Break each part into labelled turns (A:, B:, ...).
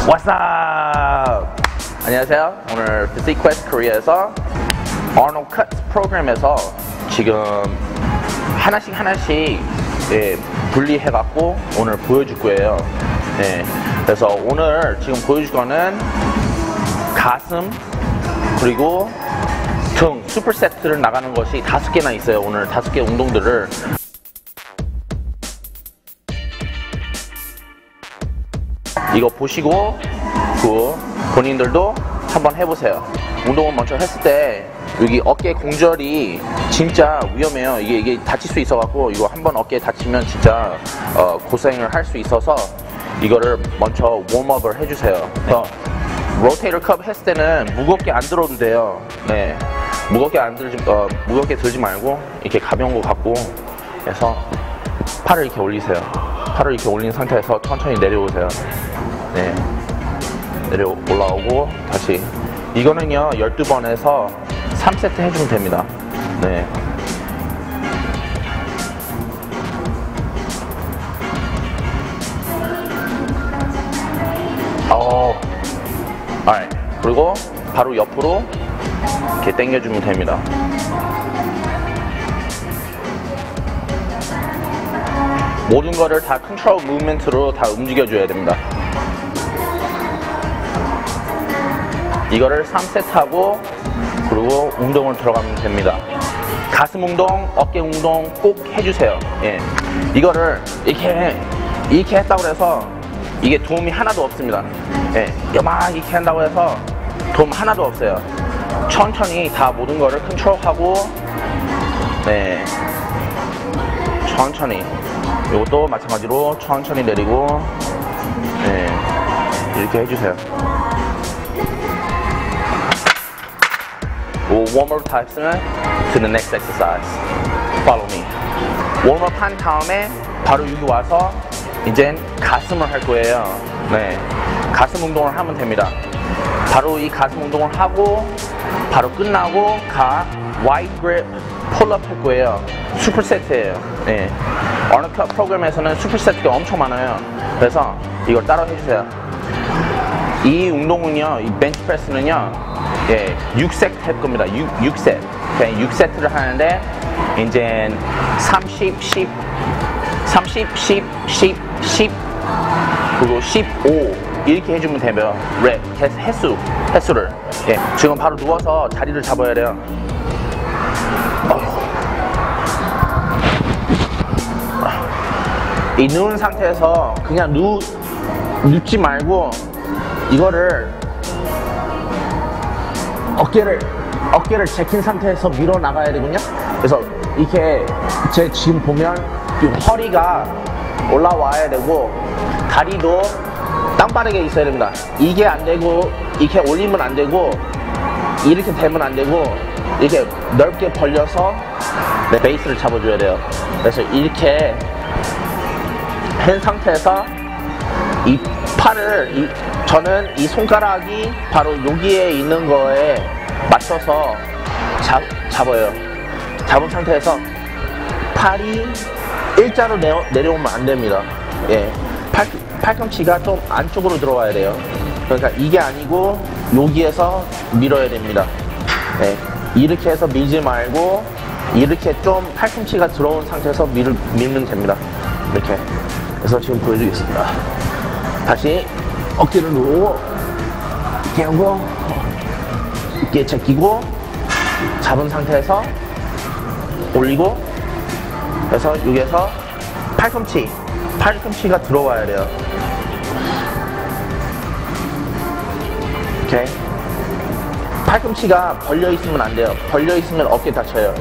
A: What's up? 안녕하세요. 오늘 Physique Quest Korea에서 Arnold Cuts 프로그램에서 지금 하나씩 분리해갖고 오늘 보여줄 거예요. 그래서 오늘 지금 보여줄 거는 가슴 그리고 등 슈퍼 세트를 나가는 것이 5개나 있어요. 오늘 5개 운동들을 이거 보시고 본인들도 한번 해보세요. 운동을 먼저 했을 때 여기 어깨 공절이 진짜 위험해요. 이게 다칠 수 있어갖고 이거 한번 어깨에 다치면 진짜 고생을 할 수 있어서 이거를 먼저 웜업을 해주세요. 로테이터 컵 했을 때는 무겁게 안 들어도 돼요. 무겁게 들지 말고 이렇게 가벼운 거 갖고 해서 팔을 이렇게 올리세요. 팔을 이렇게 올린 상태에서 천천히 내려오세요. 올라오고 다시 이거는요 12번에서 3세트 해주면 됩니다. alright. 그리고 바로 옆으로 이렇게 당겨주면 됩니다. 모든 거를 다 컨트롤 무브먼트로 다 움직여줘야 됩니다. 이거를 3세트 하고 그리고 운동을 들어가면 됩니다. 가슴 운동, 어깨 운동 꼭 해주세요. 이거를 이렇게 했다고 해서 이게 도움이 하나도 없습니다. 막 이렇게 한다고 해서 도움 하나도 없어요. 천천히 다 모든 거를 컨트롤하고 천천히 이것도 마찬가지로 천천히 내리고 이렇게 해주세요. One more time to the next exercise. Follow me. 웜업 한 다음에 바로 여기 와서 이제 가슴을 할 거예요. 가슴 운동을 하면 됩니다. 바로 이 가슴 운동을 하고 바로 끝나고 wide grip pull-up 할 거예요. 슈퍼 세트예요. Arnold Cut 프로그램에서는 슈퍼 세트가 엄청 많아요. 그래서 이걸 따라 해주세요. 이 운동은요, 이 벤치 프레스는요 6세트 할 겁니다. 6세트. 6세트를 하는데 이제 30, 10 그리고 15 이렇게 해주면 되면 횟수를 지금 바로 누워서 자리를 잡아야 돼요. 이 누운 상태에서 그냥 눕지 말고 이거를 어깨를 제킨 상태에서 밀어 나가야 되거든요. 그래서 이렇게 지금 보면 허리가 올라와야 되고 다리도 땅바닥에 있어야 됩니다. 이게 안 되고 이렇게 올리면 안 되고 이렇게 되면 안 되고 이렇게 넓게 벌려서 베이스를 잡아줘야 돼요. 그래서 이렇게 한 상태에서 이 팔을 저는 이 손가락이 바로 여기에 있는 거에 맞춰서 잡아요. 잡은 상태에서 팔이 일자로 내려오면 안 됩니다. 팔꿈치가 좀 안쪽으로 들어와야 돼요. 그러니까 이게 아니고 여기에서 밀어야 됩니다. 이렇게 해서 밀지 말고 이렇게 좀 팔꿈치가 들어온 상태에서 밀면 됩니다. 이렇게. 그래서 지금 보여주겠습니다. 다시 어깨를 누르고 이렇게 하고 이렇게 제끼고 잡은 상태에서 올리고 그래서 여기에서 팔꿈치가 들어와야 돼요. 오케이. 팔꿈치가 벌려 있으면 안 돼요. 벌려 있으면 어깨 다쳐요.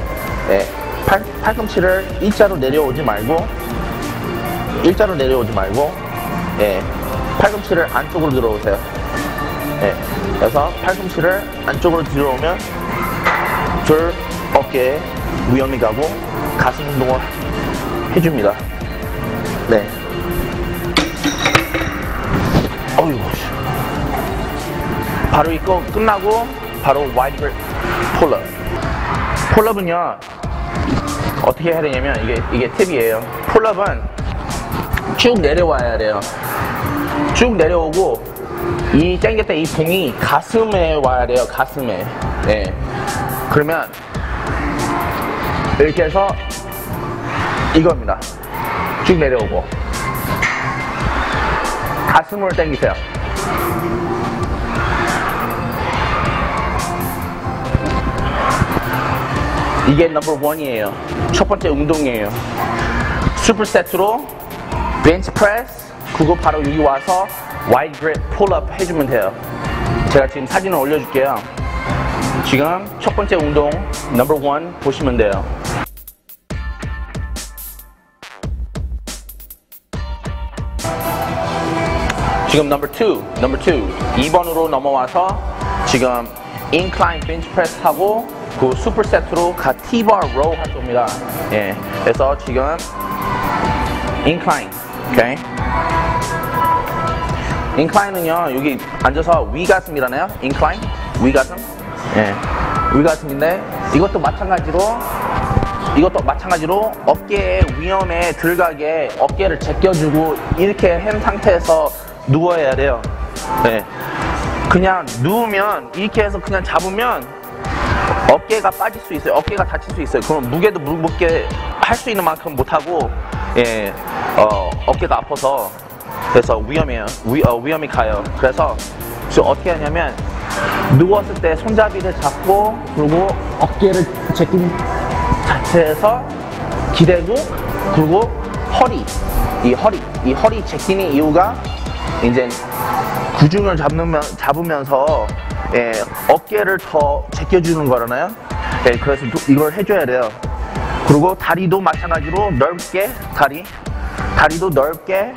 A: 팔꿈치를 일자로 내려오지 말고 팔꿈치를 안쪽으로 들어오세요. 그래서 팔꿈치를 안쪽으로 들어오면 어깨에 위험이 가고 가슴 운동을 해줍니다. 바로 이거 끝나고 바로 wide grip pull-up. pull-up은요 어떻게 해야 되냐면 이게 팁이에요. pull-up은 쭉 내려와야 돼요. 쭉 내려오고 이 당겼던 이 봉이 가슴에 와야 돼요. 가슴에. 네. 그러면 이렇게 해서 이겁니다. 쭉 내려오고 가슴으로 당기세요. 이게 넘버 1이에요. 첫 번째 운동이에요. 슈퍼세트로 벤치 프레스, 그거 바로 여기 와서 와이드 그립 폴업 해주면 돼요. 제가 지금 사진을 올려줄게요. 지금 첫 번째 운동 넘버 1 보시면 돼요. 지금 넘버 2 2번으로 넘어와서 지금 인클라인 벤치 프레스 하고 그 슈퍼세트로 T-bar row 할 겁니다. 예, 그래서 지금 인클라인, 오케이. 인클라인은요, 여기 앉아서 위가슴이라네요. 인클라인, 위가슴. 예, 위가슴인데 이것도 마찬가지로 어깨에 위험에 들어가게 어깨를 제껴주고 이렇게 한 상태에서 누워야 돼요. 예, 그냥 누우면 이렇게 해서 그냥 잡으면 어깨가 빠질 수 있어요. 어깨가 다칠 수 있어요. 그럼 무게도 무겁게 할 수 있는 만큼 못하고, 예, 어깨가 아파서 그래서 위험해요. 위험이 가요. 그래서 어떻게 하냐면 누웠을 때 손잡이를 잡고 그리고 어깨를 제낀 자체에서 기대고 그리고 이 허리 제끼는 이유가 이제 구중을 잡으면서 예, 어깨를 더 제껴주는 거잖아요. 예, 그래서 이걸 해줘야 돼요. 그리고 다리도 마찬가지로 넓게 다리도 넓게,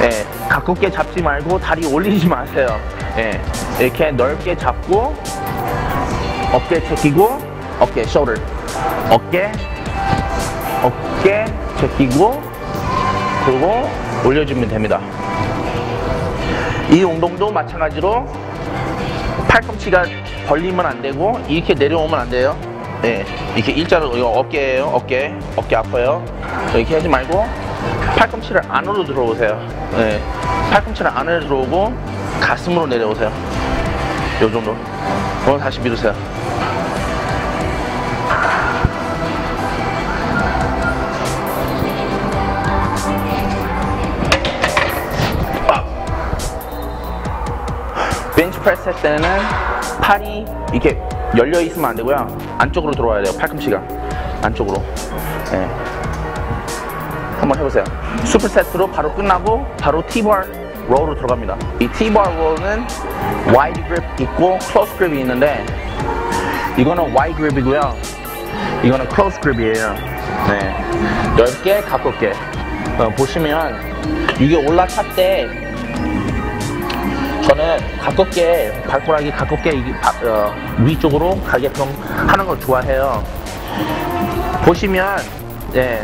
A: 예, 가볍게 잡지 말고 다리 올리지 마세요. 예, 이렇게 넓게 잡고 어깨 제끼고 어깨 shoulder 어깨 제끼고 그리고 올려주면 됩니다. 이 운동도 마찬가지로 팔꿈치가 벌리면 안 되고 이렇게 내려오면 안 돼요. 네, 이렇게 일자로 이거 어깨예요. 어깨 아파요. 이렇게 하지 말고 팔꿈치를 안으로 들어오세요. 네, 팔꿈치를 안으로 들어오고 가슴으로 내려오세요. 요 정도. 그럼 다시 밀으세요. 벤치 프레스 할 때는 팔이 이렇게 열려 있으면 안 되고요. 안쪽으로 들어와야 돼요. 팔꿈치가 안쪽으로. 네. 한번 해보세요. 슈퍼세트로 바로 끝나고 바로 T-bar row로 들어갑니다. 이 T-bar row는 와이드 그립 있고 클로즈 그립이 있는데 이거는 와이드 그립이고요. 이거는 클로즈 그립이에요. 네. 넓게 가볍게. 보시면 이게 올라탈 때 저는 가볍게 발가락이 가볍게 위쪽으로 가게끔 하는 걸 좋아해요. 보시면 예,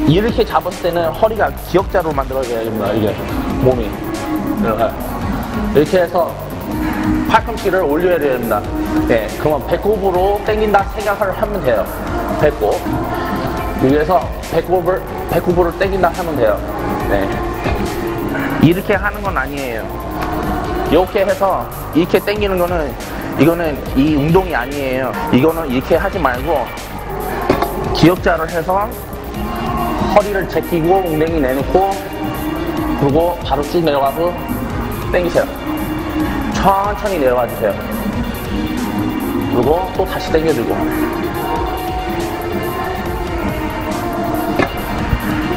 A: 이렇게 잡았을 때는 허리가 기역자로 만들어야 됩니다. 이게 몸이 이렇게 해서 팔꿈치를 올려야 됩니다. 예, 그러면 배꼽으로 당긴다 생각을 하면 돼요. 배꼽 여기에서 배꼽으로 당긴다 하면 돼요. 네. 이렇게 하는 건 아니에요. 이렇게 해서 이렇게 당기는 거는 이거는 이 운동이 아니에요. 이거는 이렇게 하지 말고 기역자를 해서 허리를 제끼고 엉덩이 내놓고 그리고 바로 쭉 내려가서 당기세요. 천천히 내려가 주세요. 그리고 또 다시 당겨주고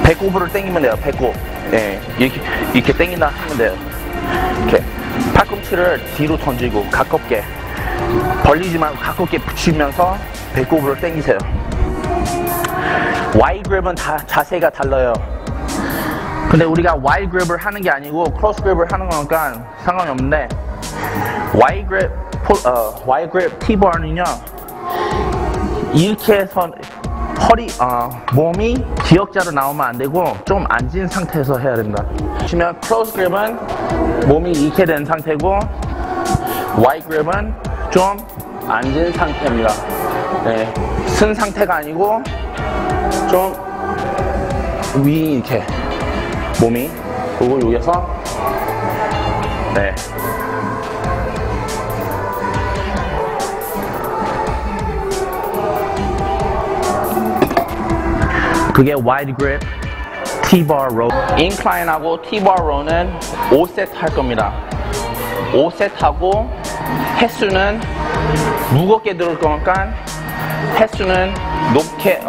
A: 배꼽으로 당기면 돼요. 배꼽. 예, 이렇게 당긴다 하면 돼요. 이렇게 팔꿈치를 뒤로 던지고 가볍게 벌리지 말고 가볍게 붙이면서 배꼽으로 당기세요. 와이드 그립은 다 자세가 달라요. 근데 우리가 와이드 그립을 하는 게 아니고 크로스 그립을 하는 거니까 상관이 없는데 와이드 그립 T-bar는요 이렇게 해서 몸이 기역자로 나오면 안 되고 좀 앉은 상태에서 해야 됩니다. 보시면 클로즈 그립은 몸이 이렇게 된 상태고 와이드 그립은 좀 앉은 상태입니다. 네, 쓴 상태가 아니고 좀 위 이렇게 몸이 그리고 여기서 네. 그게 wide grip T-bar row. 인클라인하고 T-bar row는 5세트 할 겁니다. 5세트 하고 횟수는 무겁게 들을 거니까 횟수는 높게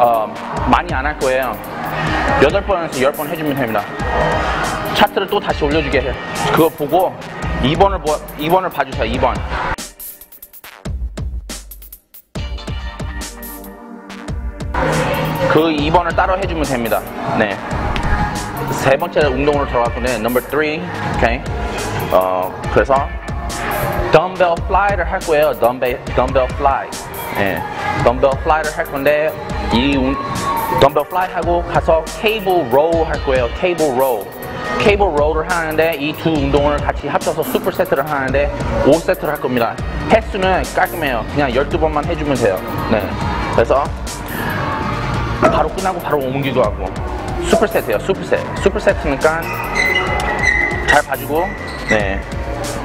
A: 많이 안 할 거예요. 8번에서 10번 해주면 됩니다. 차트를 또 다시 올려주게 해요. 그거 보고 2번을 봐주세요. 2번. 그 2번을 따로 해주면 됩니다. 네. 세 번째 운동으로 들어갈 건데 number 3. 오케이. 그래서 dumbbell fly를 할 거예요. dumbbell fly. 예. dumbbell fly를 할 건데 이 dumbbell fly 하고 가서 cable row 할 거예요. cable row. cable row를 하는데 이 두 운동을 같이 합쳐서 슈퍼 세트를 하는데 5세트를 할 겁니다. 횟수는 깔끔해요. 그냥 12번만 해주면 돼요. 네. 그래서 바로 끝나고 바로 옮기기도 하고 슈퍼 세트예요. 슈퍼 세트니까 잘 봐주고 네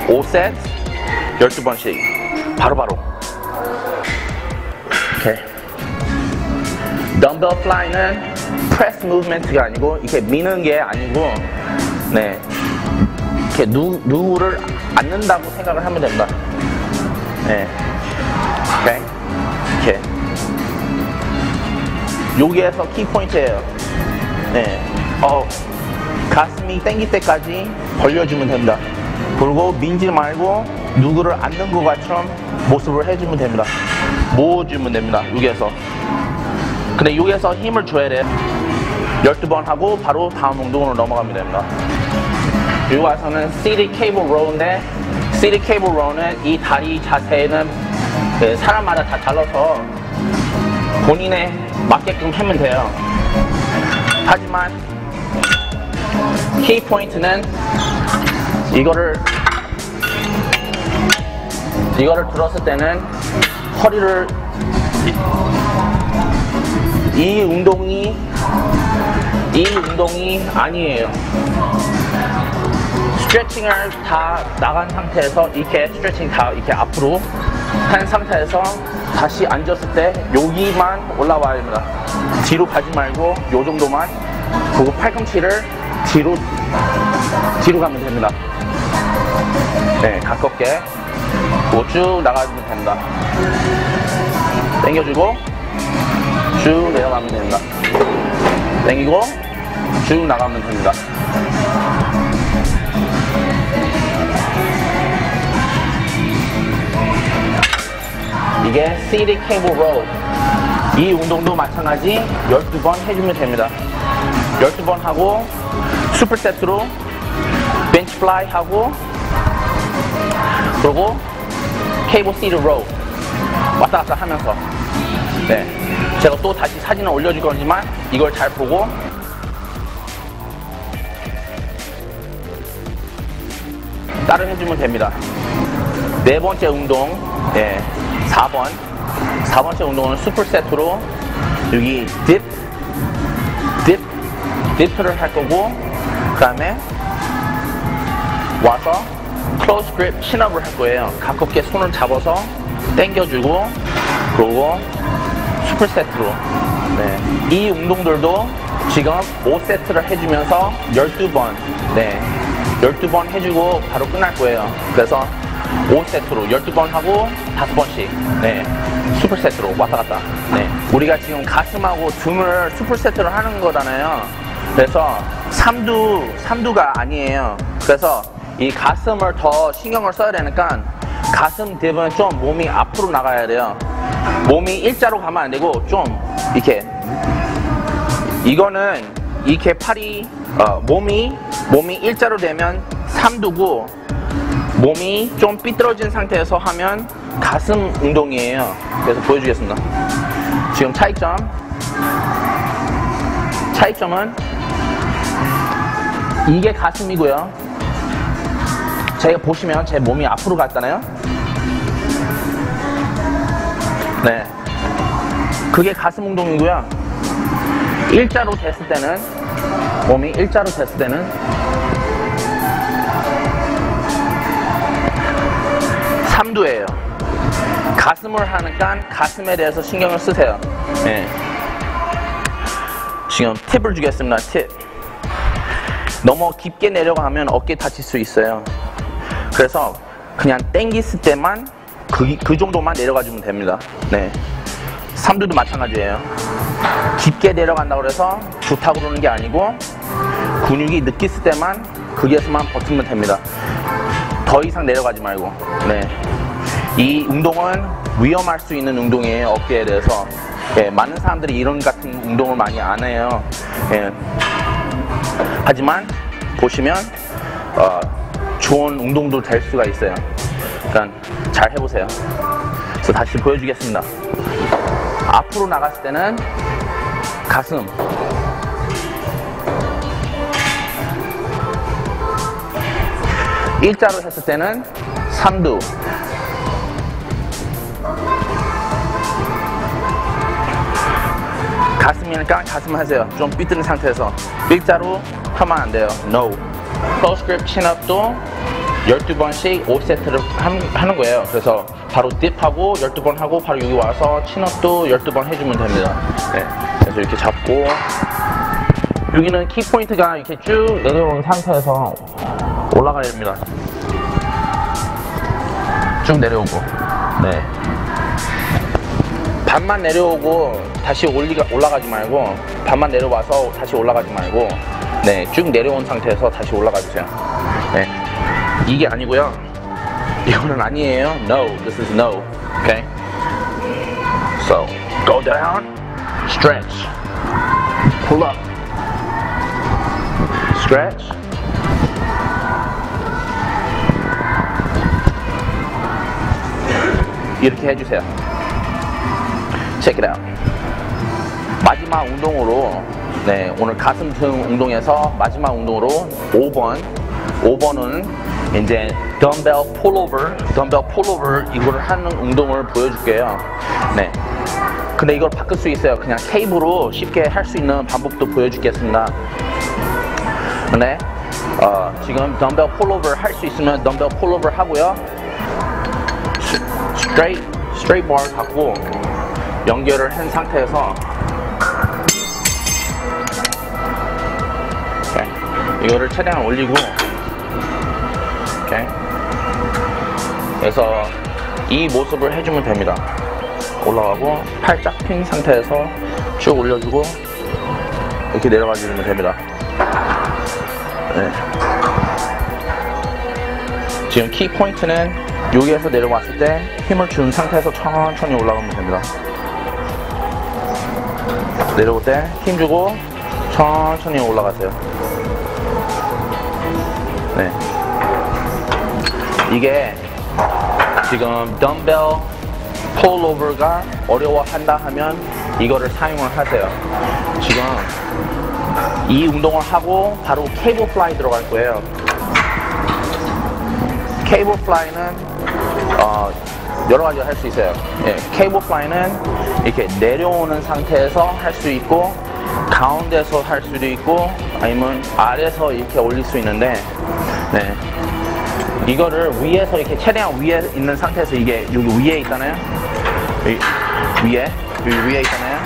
A: 5세트 12번씩 바로바로. 오케이. 덤벨 플라이는 프레스 무브먼트가 아니고 이렇게 미는 게 아니고 네 이렇게 누구를 앉는다고 생각을 하면 됩니다. 네. 오케이. 이렇게 여기에서 키포인트예요. 네. 가슴이 당길 때까지 벌려주면 됩니다. 그리고 민지 말고 누구를 앉는 것처럼 모습을 해주면 됩니다. 모아주면 됩니다. 여기에서. 근데 여기에서 힘을 줘야 돼요. 12번 하고 바로 다음 운동으로 넘어가면 됩니다. 여기 와서는 seated cable row인데 seated cable row는 이 다리 자세는 사람마다 다 달라서 본인에 맞게끔 하면 돼요. 하지만 키 포인트는 이거를 들었을 때는 허리를 이 운동이 아니에요. 스트레칭을 다 나간 상태에서 이렇게 스트레칭 다 이렇게 앞으로 한 상태에서 다시 앉았을 때 여기만 올라와야 됩니다. 뒤로 가지 말고 요 정도만. 그리고 팔꿈치를 뒤로 가면 됩니다. 네, 가깝게. 그리고 쭉 나가면 됩니다. 당겨주고 쭉 내려가면 됩니다. 당기고 쭉 나가면 됩니다. 이게 seated cable row. 이 운동도 마찬가지 12번 해주면 됩니다. 12번 하고 슈퍼 세트로 벤치 플라이 하고 그리고 cable seated row 왔다 갔다 하면서 네. 제가 또 다시 사진을 올려줄 거지만 이걸 잘 보고 따로 해주면 됩니다. 네 번째 운동, 네, 4번째 운동은 슈퍼 세트로 여기 딥을 할 거고 그 다음에 와서 클로즈 그립 친업을 할 거예요. 가깝게 손을 잡아서 당겨주고 그리고 슈퍼 세트로 네. 이 운동들도 지금 5세트를 해주면서 12번 네. 12번 해주고 바로 끝날 거예요. 그래서 5세트로 12번 하고 5번씩 네. 슈퍼 세트로 왔다 갔다 네. 우리가 지금 가슴하고 등을 슈퍼 세트를 하는 거잖아요. 그래서 삼두가 아니에요. 그래서 이 가슴을 더 신경을 써야 되니까 가슴 딥은 좀 몸이 앞으로 나가야 돼요. 몸이 일자로 가면 안 되고 좀 이렇게 이거는 이렇게 팔이 몸이 일자로 되면 삼두고 몸이 좀 삐뚤어진 상태에서 하면 가슴 운동이에요. 그래서 보여주겠습니다. 지금 차이점은 이게 가슴이고요. 제가 보시면 제 몸이 앞으로 갔잖아요. 네, 그게 가슴 운동이고요. 일자로 됐을 때는 몸이 일자로 됐을 때는 삼두예요. 가슴을 하니까 가슴에 대해서 신경을 쓰세요. 네. 지금 팁을 주겠습니다. 팁. 너무 깊게 내려가면 어깨 다칠 수 있어요. 그래서 그냥 땡겼을 때만 그 정도만 내려가주면 됩니다. 네. 삼두도 마찬가지예요. 깊게 내려간다고 해서 좋다고 그러는 게 아니고 근육이 느꼈을 때만 거기에서만 버티면 됩니다. 더 이상 내려가지 말고. 네. 이 운동은 위험할 수 있는 운동이에요. 어깨에 대해서. 예, 많은 사람들이 이런 같은 운동을 많이 안 해요. 예. 하지만 보시면 좋은 운동도 될 수가 있어요. 그러니까 잘 해보세요. 그래서 다시 보여주겠습니다. 앞으로 나갔을 때는 가슴, 일자로 했을 때는 삼두, 가슴이니까 가슴 하세요. 좀 삐뚤은 상태에서. 일자로 하면 안 돼요. No. Close grip chin-up도 12번씩 5세트를 하는 거예요. 그래서 바로 딥하고 12번 하고 바로 여기 와서 chin-up도 12번 해주면 됩니다. 네. 그래서 이렇게 잡고 여기는 키포인트가 이렇게 쭉 내려오는 상태에서 올라가야 됩니다. 쭉 내려오고. 네. 반만 내려오고 다시 올라가지 말고 반만 내려와서 다시 올라가지 말고 네, 쭉 내려온 상태에서 다시 올라가 주세요. 네. 이게 아니고요. 이거는 아니에요. No, this is no. Okay? So, go down, stretch, pull up, stretch. 이렇게 해주세요. Check it out. 마지막 운동으로 네, 오늘 가슴 등 운동에서 마지막 운동으로 5번은 이제 덤벨 폴오버 이거를 하는 운동을 보여줄게요. 네. 근데 이걸 바꿀 수 있어요. 그냥 테이프로 쉽게 할 수 있는 방법도 보여주겠습니다. 네. 지금 덤벨 폴오버 할 수 있으면 덤벨 폴오버 하고요. 스트레이트 bar 갖고 연결을 한 상태에서 이거를 최대한 올리고 오케이. 그래서 이 모습을 해주면 됩니다. 올라가고 팔 쫙 핀 상태에서 쭉 올려주고 이렇게 내려가 주면 됩니다. 네. 지금 키 포인트는 여기에서 내려왔을 때 힘을 준 상태에서 천천히 올라가면 됩니다. 내려올 때 힘 주고 천천히 올라가세요. 네. 이게 지금 덤벨 폴오버가 어려워한다 하면 이거를 사용을 하세요. 지금 이 운동을 하고 바로 케이블 플라이 들어갈 거예요. 케이블 플라이는 여러 가지 할 수 있어요. 예, 케이블 플라이는 이렇게 내려오는 상태에서 할 수 있고 가운데서 할 수도 있고 아니면 아래에서 이렇게 올릴 수 있는데 네. 이거를 위에서 이렇게 최대한 위에 있는 상태에서 이게 여기 위에 있잖아요. 여기 위에 있잖아요.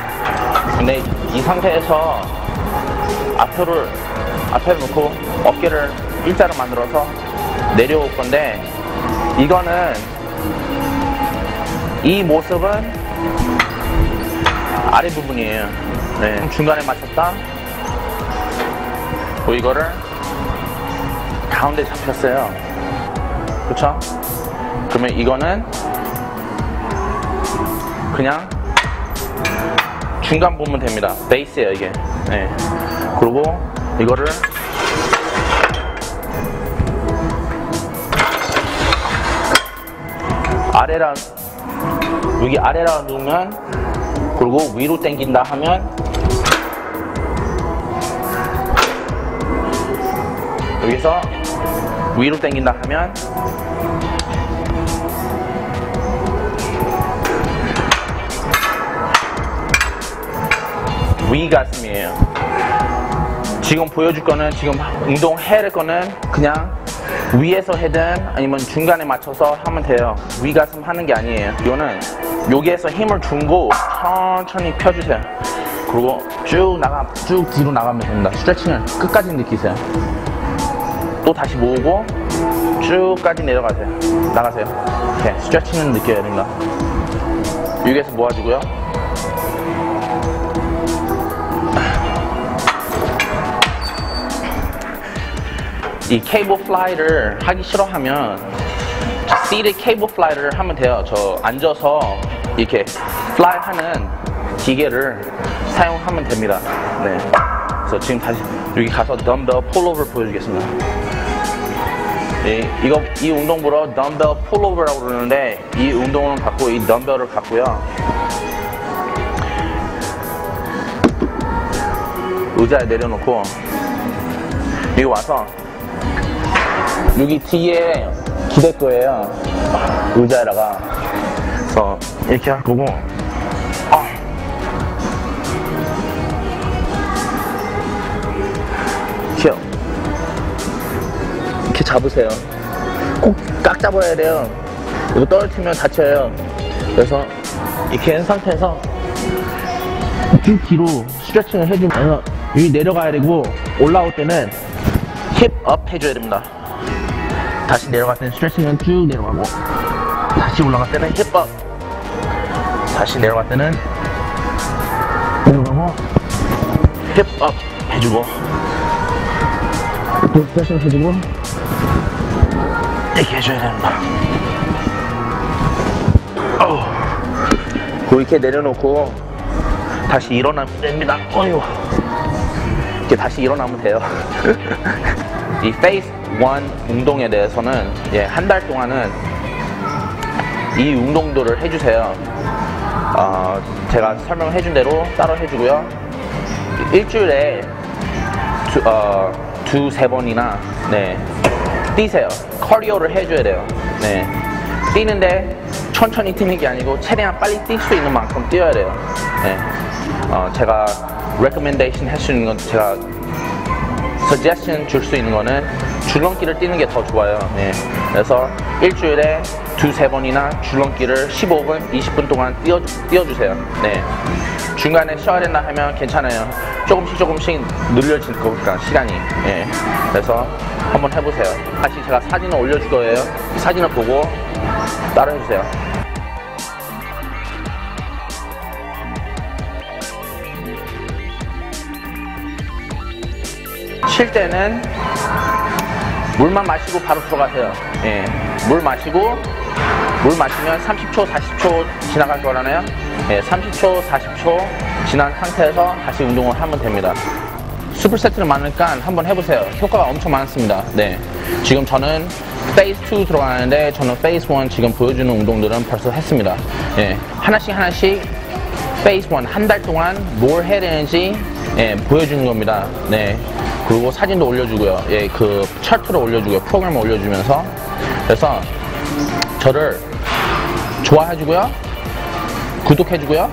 A: 근데 이 상태에서 앞으로 놓고 어깨를 일자로 만들어서 내려올 건데 이거는 이 모습은 아래 부분이에요. 네. 중간에 맞췄다. 이거를 가운데 잡혔어요. 그쵸? 그러면 이거는 그냥 중간 보면 됩니다. 베이스예요 이게. 네. 그리고 이거를 여기 아래라 누르면 그리고 위로 당긴다 하면 여기서 위로 당긴다 하면 위 가슴이에요. 지금 보여줄 거는 지금 운동해야 될 거는 그냥 위에서 해든 아니면 중간에 맞춰서 하면 돼요. 위가슴 하는 게 아니에요. 이거는 여기에서 힘을 주고 천천히 펴주세요. 그리고 쭉 뒤로 나가면 됩니다. 스트레칭을 끝까지 느끼세요. 또 다시 모으고 쭉까지 내려가세요. 나가세요. 네, 스트레칭은 느껴야 됩니다. 여기에서 모아주고요. 이 케이블 플라이를 하기 싫어하면 seated 케이블 플라이를 하면 돼요. 저 앉아서 이렇게 플라이 하는 기계를 사용하면 됩니다. 네. 그래서 지금 다시 여기 가서 덤벨 폴오버 보여주겠습니다. 이 운동부로 덤벨 폴오버라고 그러는데 이 운동은 갖고 이 덤벨을 갖고요. 의자에 내려놓고 여기 와서 여기 뒤에 기댈 거예요. 의자에다가. 그래서 이렇게 할 거고, 이렇게 잡으세요. 꼭 꽉 잡아야 돼요. 이거 떨어뜨리면 다쳐요. 그래서 이렇게 한 상태에서 쭉 뒤로 스트레칭을 해주면서 여기 내려가야 되고, 올라올 때는 힙업 해줘야 됩니다. 다시 내려갈 때는 스트레칭은 쭉 내려가고, 다시 올라갈 때는 힙업, 다시 내려갈 때는 내려가고 힙업 해주고, 또 스트레칭 해주고, 이렇게 해줘야 됩니다. 이렇게 내려놓고 다시 일어나면 됩니다. 어휴. 이렇게 다시 일어나면 돼요. 이 페이스 1 운동에 대해서는 한 달 동안은 이 운동들을 해주세요. 제가 설명을 해준 대로 따로 해주고요. 일주일에 두세 번이나 뛰세요. 카디오를 해줘야 돼요. 네. 뛰는데 천천히 뛰는 게 아니고 최대한 빨리 뛸 수 있는 만큼 뛰어야 돼요. 네. 제가 recommendation 할 수 있는 건, 제가 suggestion 줄 수 있는 거는 줄넘기를 뛰는 게 더 좋아요. 네. 그래서 일주일에 두세 번이나 줄넘기를 15분, 20분 동안 뛰어주세요. 네. 중간에 쉬어야 된다 하면 괜찮아요. 조금씩 늘려질 거니까, 시간이. 네. 그래서 한번 해보세요. 다시 제가 사진을 올려줄 거예요. 사진을 보고 따라 해주세요. 쉴 때는 물만 마시고 바로 들어가세요. 예. 물 마시면 30초, 40초 지나갈 거라네요. 예, 30초, 40초 지난 상태에서 다시 운동을 하면 됩니다. 슈퍼세트는 많으니까 한번 해보세요. 효과가 엄청 많습니다. 네. 지금 저는 페이스 2 들어가는데, 저는 페이스 1 지금 보여주는 운동들은 벌써 했습니다. 예. 하나씩 페이스 1 한 달 동안 뭘 해야 되는지 보여주는 겁니다. 네. 그리고 사진도 올려주고요. 예, 그 차트를 올려주고요. 프로그램을 올려주면서. 그래서 저를 좋아해주고요. 구독해주고요.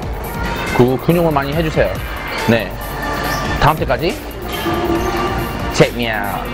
A: 그리고 근육을 많이 해주세요. 네. 다음 때까지 check me out.